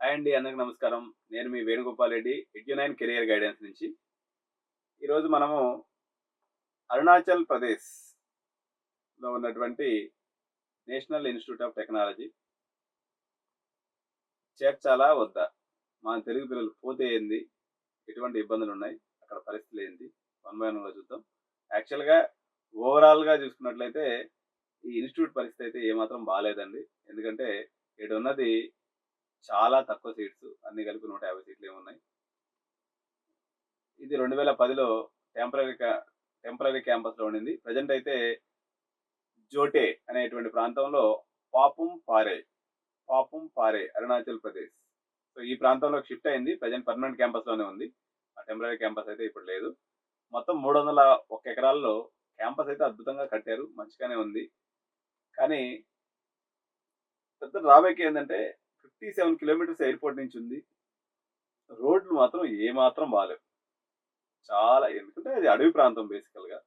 Hi అండి, అందరికి నమస్కారం. నేను మీ Venugopal Reddy, Edunine career guidance నుంచి. ఈరోజు మనము అరుణాచల్ ప్రదేశ్లో ఉన్నటువంటి నేషనల్ ఇన్స్టిట్యూట్ ఆఫ్ టెక్నాలజీ చేర్చాలా వద్దా, మన తెలుగు పిల్లలు పోతే ఏంది, ఎటువంటి ఇబ్బందులు ఉన్నాయి, అక్కడ పరిస్థితులు ఏంటి, వన్ బై వన్గా చూద్దాం. యాక్చువల్గా ఓవరాల్గా చూసుకున్నట్లయితే ఈ ఇన్స్టిట్యూట్ పరిస్థితి అయితే ఏమాత్రం బాగాలేదండి. ఎందుకంటే ఇక్కడ ఉన్నది చాలా తక్కువ సీట్స్, అన్ని కలిపి 150 సీట్లు ఏమున్నాయి. ఇది 2010లో టెంపరీ టెంపరీ క్యాంపస్లో ఉండింది. ప్రజెంట్ అయితే జోటే అనేటువంటి ప్రాంతంలో పాపుం పారే అరుణాచల్ ప్రదేశ్. సో ఈ ప్రాంతంలోకి షిఫ్ట్ అయింది. ప్రజెంట్ పర్మనెంట్ క్యాంపస్లోనే ఉంది. ఆ టెంపరీ క్యాంపస్ అయితే ఇప్పుడు లేదు. మొత్తం 301 ఎకరాల్లో క్యాంపస్ అయితే అద్భుతంగా కట్టారు, మంచిగానే ఉంది. కానీ పెద్ద డ్రాబ్యాక్ ఏంటంటే 57 కిలోమీటర్స్ ఎయిర్పోర్ట్ నుంచి ఉంది. రోడ్లు మాత్రం ఏమాత్రం బాగాలేవు. చాలా, ఎందుకంటే అది అడవి ప్రాంతం బేసికల్గా.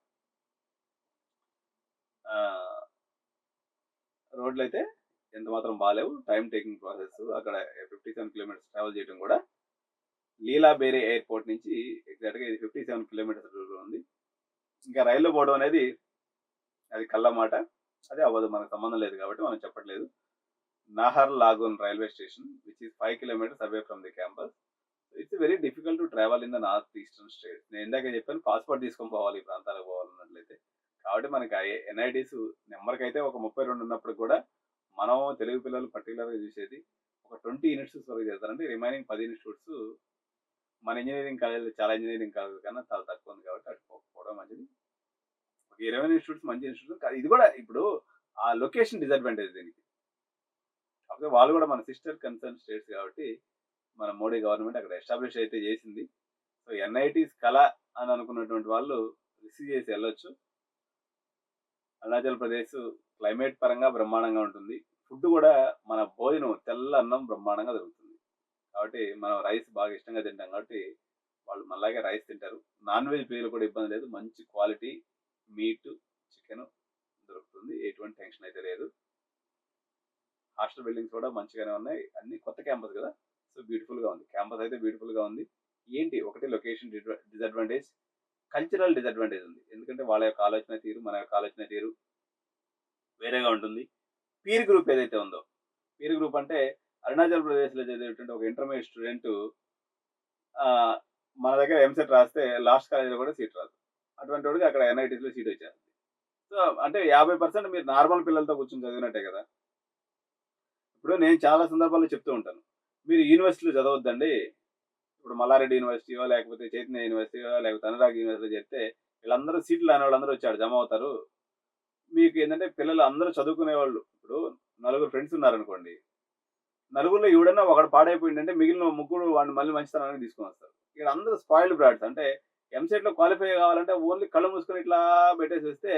రోడ్లు అయితే ఎంత మాత్రం బాగాలేవు. Time taking process. అక్కడ 57 కిలోమీటర్స్ ట్రావెల్ చేయడం కూడా లీలాబేరి ఎయిర్పోర్ట్ నుంచి ఎగ్జాక్ట్గా ఇది 57 కిలోమీటర్స్ దూరం ఉంది. ఇంకా రైల్లో పోవడం అనేది అది కళ్ళమాట, అది అవ్వదు, మనకు సంబంధం లేదు కాబట్టి మనం చెప్పట్లేదు. Naharlagun railway station which is 5 kilometres away from the campus. It's very difficult to travel in the north eastern state. నేను ఇందాక చెప్పాను, పాస్పోర్ట్ తీసుకొని పోవాలి ఈ ప్రాంతాలకు పోవాలన్నట్లయితే. కాబట్టి మనకి ఎన్ఐటీస్ నెంబర్కి అయితే ఒక 32 ఉన్నప్పుడు కూడా మనం తెలుగు పిల్లలు పర్టికులర్గా చూసేది ఒక 20 ఇన్స్టిట్యూట్స్ వరకు చేస్తారంటే రిమైనింగ్ 10 ఇన్స్టిట్యూట్స్ మన ఇంజనీరింగ్ కాలేజ్, చాలా ఇంజనీరింగ్ కాలేజ్ కన్నా చాలా తక్కువ ఉంది కాబట్టి అటు పోవడం మంచిది. ఒక 20 ఇన్స్టిట్యూట్స్ మంచి ఇన్స్టిట్యూట్. ఇది కూడా ఇప్పుడు ఆ లొకేషన్ డిసడ్వాంటేజ్ దీనికి. కాకపోతే వాళ్ళు కూడా మన సిస్టర్ కన్సర్న్ స్టేట్స్ కాబట్టి మన మోడీ గవర్నమెంట్ అక్కడ ఎస్టాబ్లిష్ అయితే చేసింది. సో ఎన్ఐటీస్ కళ అని అనుకున్నటువంటి వాళ్ళు రిసీవ్ చేసి వెళ్ళొచ్చు. అరుణాచల్ ప్రదేశ్ క్లైమేట్ పరంగా బ్రహ్మాండంగా ఉంటుంది. ఫుడ్ కూడా మన భోజనం తెల్ల అన్నం బ్రహ్మాండంగా దొరుకుతుంది. కాబట్టి మనం రైస్ బాగా ఇష్టంగా తింటాం కాబట్టి వాళ్ళు మళ్ళాగే రైస్ తింటారు. నాన్ వెజ్ ప్రియులు కూడా ఇబ్బంది లేదు. మంచి క్వాలిటీ మీట్, చికెన్ దొరుకుతుంది. ఎటువంటి టెన్షన్ అయితే లేదు. హాస్టల్ బిల్డింగ్స్ కూడా మంచిగానే ఉన్నాయి. అన్ని కొత్త క్యాంపస్ కదా, సో బ్యూటిఫుల్గా ఉంది. క్యాంపస్ అయితే బ్యూటిఫుల్గా ఉంది. ఏంటి ఒకటి లొకేషన్ డిసడ్వాంటేజ్, కల్చరల్ డిసడ్వాంటేజ్ ఉంది. ఎందుకంటే వాళ్ళ యొక్క ఆలోచన తీరు, మన యొక్క ఆలోచన తీరు వేరేగా ఉంటుంది. పీర్ గ్రూప్ ఏదైతే ఉందో, పీర్ గ్రూప్ అంటే అరుణాచల్ ప్రదేశ్లో చదివేటువంటి ఒక ఇంటర్మీడియట్ స్టూడెంట్ మన దగ్గర ఎంసెట్ రాస్తే లాస్ట్ కాలేజీలో కూడా సీట్ రాదు. అటువంటి వాడికి అక్కడ ఎన్ఐటీస్లో సీట్ వచ్చేస్తుంది. సో అంటే 50% మీరు నార్మల్ పిల్లలతో కూర్చొని చదివినట్టే కదా. ఇప్పుడు నేను చాలా సందర్భాల్లో చెప్తూ ఉంటాను, మీరు యూనివర్సిటీలో చదవద్దండి. ఇప్పుడు మల్లారెడ్డి యూనివర్సిటీయో, లేకపోతే చైతన్య యూనివర్సిటీయో, లేకపోతే అనురాగ్ యూనివర్సిటీలో చెప్తే వీళ్ళందరూ సీట్లు రాని వాళ్ళందరూ వచ్చాడు జమ అవుతారు. మీకు ఏంటంటే పిల్లలు అందరూ చదువుకునే వాళ్ళు. ఇప్పుడు నలుగురు ఫ్రెండ్స్ ఉన్నారనుకోండి, నలుగురిలో ఎవడన్నా ఒకడు పాడైపోయిందంటే మిగిలిన ముగ్గురు వాడిని మళ్ళీ మంచితనానికి తీసుకొని వస్తారు. ఇక్కడ అందరూ స్పాయిల్డ్ బ్రాడ్స్. అంటే ఎంసెట్లో క్వాలిఫై కావాలంటే ఓన్లీ కళ్ళు మూసుకొని ఇట్లా పెట్టేసేస్తే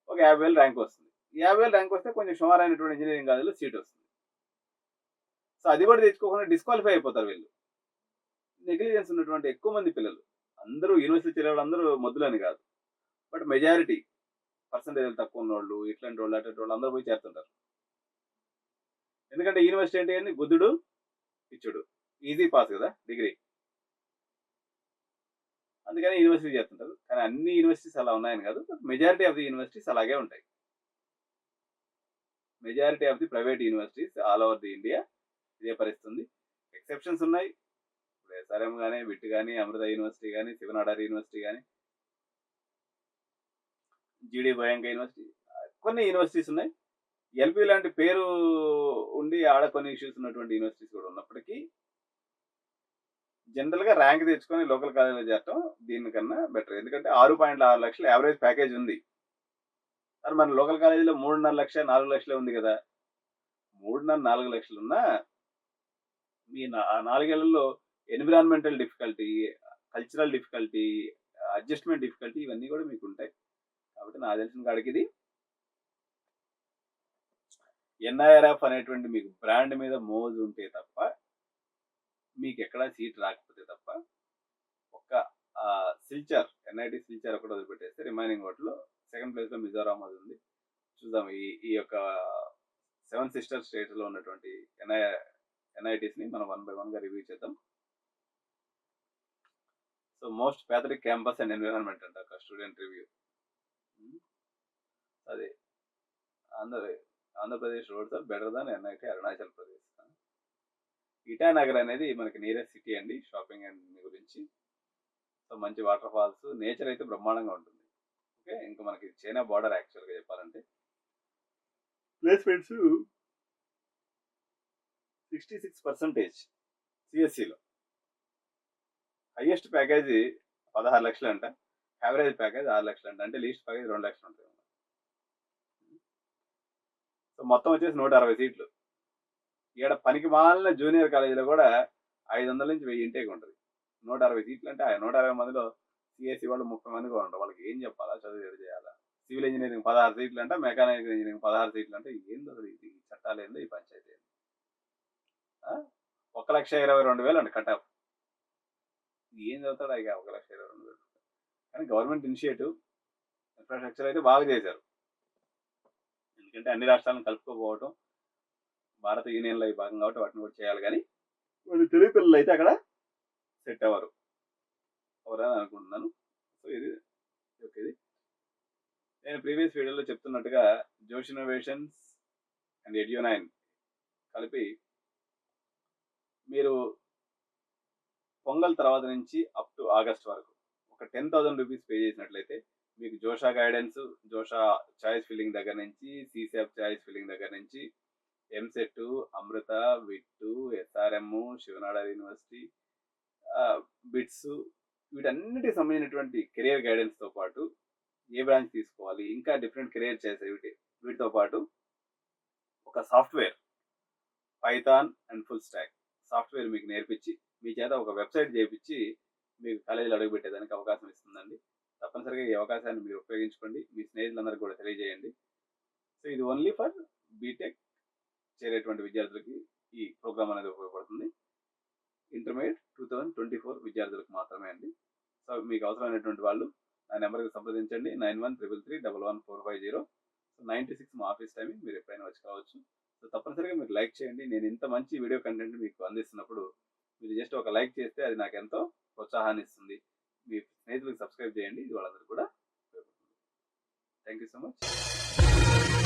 ఒక 50,000 ర్యాంక్ వస్తుంది. 50,000 ర్యాంక్ వస్తే కొంచెం సుమారైనటువంటి ఇంజనీరింగ్ కాలేజీలో సీట్ వస్తుంది. సో అది కూడా తెచ్చుకోకుండా డిస్క్వాలిఫై అయిపోతారు వీళ్ళు. నెగ్లిజెన్స్ ఉన్నటువంటి ఎక్కువ మంది పిల్లలు. అందరూ యూనివర్సిటీ చదివే వాళ్ళందరూ మొద్దులని కాదు, బట్ మెజారిటీ పర్సంటేజ్ తక్కువ ఉన్నోళ్ళు, ఇట్లాంటి వాళ్ళు, అట్లాంటి వాళ్ళు అందరూ పోయి చేరుతుంటారు. ఎందుకంటే యూనివర్సిటీ అంటే ఏంది, బుద్ధుడు పిచ్చుడు, ఈజీ పాస్ కదా డిగ్రీ. అందుకని యూనివర్సిటీ చేస్తుంటారు. కానీ అన్ని యూనివర్సిటీస్ అలా ఉన్నాయని కాదు, but majority of the universities అలాగే ఉంటాయి. Majority of the private universities all over the India ఇదే పరిస్థితి ఉంది. ఎక్సెప్షన్స్ ఉన్నాయి. ఇప్పుడు ఎస్ఆర్ఎం కానీ, విట్ కానీ, అమృత యూనివర్సిటీ కానీ, శివనాడారి యూనివర్సిటీ కానీ, జీడీ గోయంక యూనివర్సిటీ, కొన్ని యూనివర్సిటీస్ ఉన్నాయి. ఎల్పి లాంటి పేరు ఉండి ఆడ కొన్ని ఇష్యూస్ ఉన్నటువంటి యూనివర్సిటీస్ కూడా ఉన్నప్పటికీ జనరల్గా ర్యాంక్ తెచ్చుకొని లోకల్ కాలేజీలో చేరటం దీనికన్నా బెటర్. ఎందుకంటే 6.6 లక్షల యావరేజ్ ప్యాకేజ్ ఉంది. మరి మన లోకల్ కాలేజీలో 3.5 లక్షలు 4 లక్షలే ఉంది కదా. 3.5 4 లక్షలు ఉన్నా మీ 4 ఏళ్లలో environmental difficulty, cultural difficulty, adjustment difficulty ఇవన్నీ కూడా మీకు ఉంటాయి. కాబట్టి నాకు తెలిసిన కాడికి ఇది ఎన్ఐఆర్ఎఫ్ అనేటువంటి మీకు బ్రాండ్ మీద మోజు ఉంటే తప్ప, మీకు ఎక్కడా సీట్ రాకపోతే తప్ప, ఒక్క సిల్చర్, ఎన్ఐటి సిల్చర్ ఒకటి వదిలిపెట్టేస్తే రిమైనింగ్ వాటిలో సెకండ్ ప్లేస్లో మిజోరాం అది ఉంది. చూద్దాం ఈ యొక్క 7 సిస్టర్ స్టేట్స్లో ఉన్నటువంటి NITs ని మనం 1 by 1 గా రివ్యూ చేద్దాం. So most pathetic campus and environment అంట ఒక స్టూడెంట్ రివ్యూ. అదే Andhra Pradesh roads are better than NIT Arunachal Pradesh. Itanagar అనేది మనకి నియరెస్ట్ సిటీ అండి షాపింగ్ అండ్ గురించి. సో మంచి వాటర్ ఫాల్స్, నేచర్ అయితే బ్రహ్మాండంగా ఉంటుంది. ఓకే, ఇంకా మనకి చైనా బార్డర్ యాక్చువల్గా చెప్పాలంటే. ప్లేస్మెంట్స్ 66% CSCలో. హైయెస్ట్ ప్యాకేజీ 16 లక్షలు అంట, యావరేజ్ ప్యాకేజ్ 6 లక్షలు అంట, అంటే లీస్ట్ ప్యాకేజ్ 2 లక్షలు ఉంటుంది. సో మొత్తం వచ్చేసి 160 సీట్లు. ఇక్కడ పనికి మాలిన జూనియర్ కాలేజీలో కూడా 500 నుంచి 1000 ఇంటేక్ ఉంటుంది. 160 సీట్లు అంటే ఆ 160 మందిలో CSC వాళ్ళు 30 మంది కూడా ఉంటారు. వాళ్ళకి ఏం చెప్పాలా, చదువు ఎడు చేయాలా? సివిల్ ఇంజనీరింగ్ 16 సీట్లు అంటే, మెకానికల్ ఇంజనీరింగ్ 16 సీట్లు అంటే ఏంది అసలు ఇది చట్టాలు ఏందో ఈ పంచాయతీ? 1,22,000 అండి కట్ ఆఫ్. ఏం చదువుతాడు ఇక 1,22,000? కానీ గవర్నమెంట్ ఇనిషియేటివ్, ఇన్ఫ్రాస్ట్రక్చర్ అయితే బాగా చేశారు. ఎందుకంటే అన్ని రాష్ట్రాలను కలుపుకోపోవటం భారత యూనియన్లో ఈ భాగం కాబట్టి వాటిని కూడా చేయాలి. కానీ వాళ్ళు తెలుగు పిల్లలు అయితే అక్కడ సెట్ అవ్వరు ఎవరని అనుకుంటున్నాను. సో ఇది ఓకే. నేను ప్రీవియస్ వీడియోలో చెప్తున్నట్టుగా జోష్ ఇన్నోవేషన్స్ అండ్ ఎడ్యూ9 కలిపి మీరు పొంగల్ తర్వాత నుంచి అప్ టు ఆగస్ట్ వరకు ఒక 10,000 రూపీస్ పే చేసినట్లయితే మీకు జోషా గైడెన్స్, జోషా చాయిస్ ఫిల్లింగ్ దగ్గర నుంచి, CSAP చాయిస్ ఫిల్లింగ్ దగ్గర నుంచి, ఎంసెట్, అమృత, విట్టు, SRM, శివనాడ యూనివర్సిటీ, బిట్స్, వీటన్నిటికి సంబంధించినటువంటి కెరియర్ గైడెన్స్తో పాటు ఏ బ్రాంచ్ తీసుకోవాలి, ఇంకా డిఫరెంట్ కెరియర్ చేసే వీటితో పాటు ఒక software, Python and full stock software మీకు నేర్పించి మీ చేత ఒక వెబ్సైట్ చేయించి మీకు కాలేజీలో అడుగుపెట్టేదానికి అవకాశం ఇస్తుందండి. తప్పనిసరిగా ఈ అవకాశాన్ని మీరు ఉపయోగించుకోండి, మీ స్నేహితులందరికీ కూడా తెలియజేయండి. సో ఇది ఓన్లీ ఫర్ బీటెక్ చేరేటువంటి విద్యార్థులకి ఈ ప్రోగ్రామ్ అనేది ఉపయోగపడుతుంది. ఇంటర్మీడియట్ 2024 విద్యార్థులకు మాత్రమే అండి. సో మీకు అవసరమైనటువంటి వాళ్ళు నా నెంబర్కి సంప్రదించండి, 9133311450. సో 96 మా ఆఫీస్ టైమింగ్, మీరు ఎప్పుడైనా వచ్చి కావచ్చు. సో తప్పనిసరిగా మీరు లైక్ చేయండి. నేను ఇంత మంచి వీడియో కంటెంట్ మీకు అందిస్తున్నప్పుడు మీరు జస్ట్ ఒక లైక్ చేస్తే అది నాకు ఎంతో ప్రోత్సాహాన్ని ఇస్తుంది. మీ స్నేహితులకు సబ్స్క్రైబ్ చేయండి, ఇది వాళ్ళందరూ కూడా ఉపయోగపడుతుంది. Thank you so much.